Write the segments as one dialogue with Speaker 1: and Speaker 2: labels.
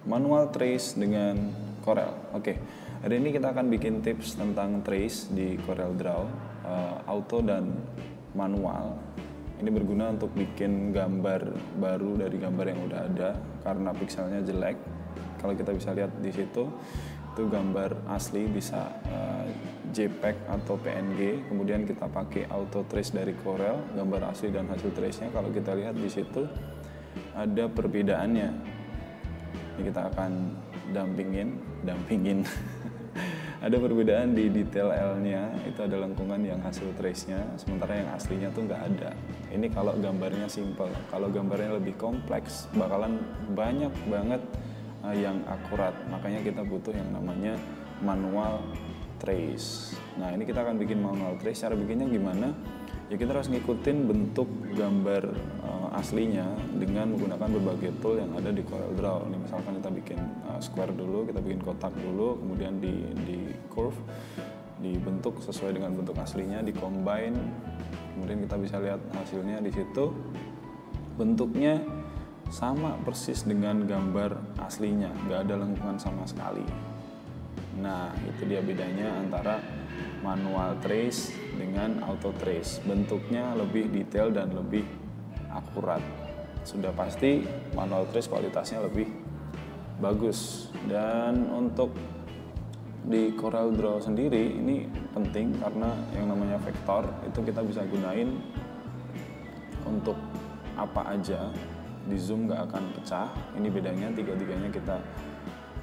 Speaker 1: manual trace dengan Corel. Oke, hari ini kita akan bikin tips tentang trace di Corel Draw, auto dan manual. Ini berguna untuk bikin gambar baru dari gambar yang udah ada karena pixelnya jelek. Kalau kita bisa lihat di situ, itu gambar asli bisa JPEG atau PNG. Kemudian kita pakai auto trace dari Corel, gambar asli dan hasil trace-nya. Kalau kita lihat di situ ada perbedaannya. Ini kita akan dampingin. Ada perbedaan di detail L-nya, itu ada lengkungan yang hasil trace-nya, sementara yang aslinya tuh nggak ada. Ini kalau gambarnya simple. Kalau gambarnya lebih kompleks, bakalan banyak banget yang akurat. Makanya kita butuh yang namanya manual trace. Nah, ini kita akan bikin manual trace. Cara bikinnya gimana? Ya kita harus ngikutin bentuk gambar aslinya dengan menggunakan berbagai tool yang ada di Corel Draw. Ini misalkan kita bikin square dulu, kita bikin kotak dulu, kemudian di curve, dibentuk sesuai dengan bentuk aslinya, di combine, kemudian kita bisa lihat hasilnya di situ. Bentuknya sama persis dengan gambar aslinya, nggak ada lengkungan sama sekali. Nah, itu dia bedanya antara manual trace dengan auto trace. Bentuknya lebih detail dan lebih akurat. Sudah pasti manual trace kualitasnya lebih bagus. Dan untuk di Corel Draw sendiri ini penting karena yang namanya vektor itu kita bisa gunain untuk apa aja. Di zoom nggak akan pecah. Ini bedanya, tiga-tiganya kita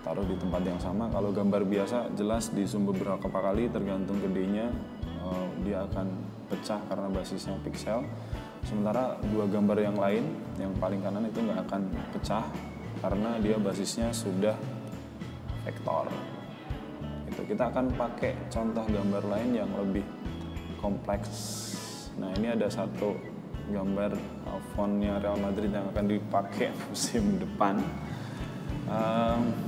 Speaker 1: taruh di tempat yang sama. Kalau gambar biasa jelas di zoom beberapa kali tergantung gedenya, dia akan pecah karena basisnya pixel. Sementara dua gambar yang lain, yang paling kanan itu nggak akan pecah karena dia basisnya sudah vektor. Itu kita akan pakai contoh gambar lain yang lebih kompleks. Nah, ini ada satu gambar fontnya Real Madrid yang akan dipakai musim depan.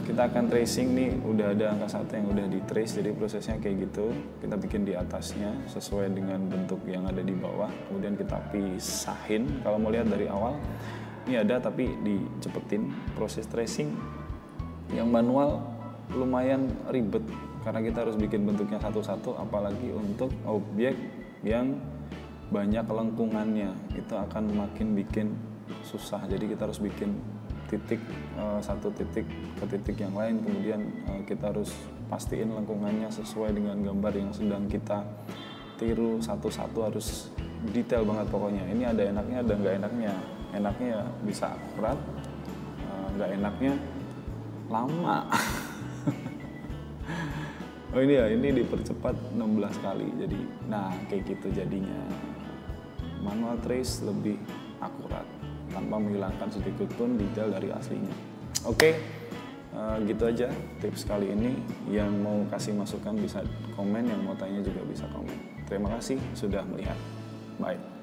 Speaker 1: Kita akan tracing nih, udah ada angka 1 yang udah di trace, jadi prosesnya kayak gitu. Kita bikin di atasnya sesuai dengan bentuk yang ada di bawah, kemudian kita pisahin. Kalau mau lihat dari awal ini ada tapi dicepetin. Proses tracing yang manual lumayan ribet karena kita harus bikin bentuknya satu-satu, apalagi untuk objek yang banyak lengkungannya, itu akan makin bikin susah. Jadi kita harus bikin titik, satu titik ke titik yang lain, kemudian kita harus pastiin lengkungannya sesuai dengan gambar yang sedang kita tiru. Satu-satu harus detail banget pokoknya. Ini ada enaknya, ada nggak enaknya. Enaknya ya bisa akurat, nggak enaknya lama. Oh ini ya, ini dipercepat 16 kali. Jadi, nah kayak gitu jadinya. Manual trace lebih akurat tanpa menghilangkan sedikit pun detail dari aslinya. Oke, gitu aja tips kali ini. Yang mau kasih masukan bisa komen, yang mau tanya juga bisa komen. Terima kasih sudah melihat. Bye.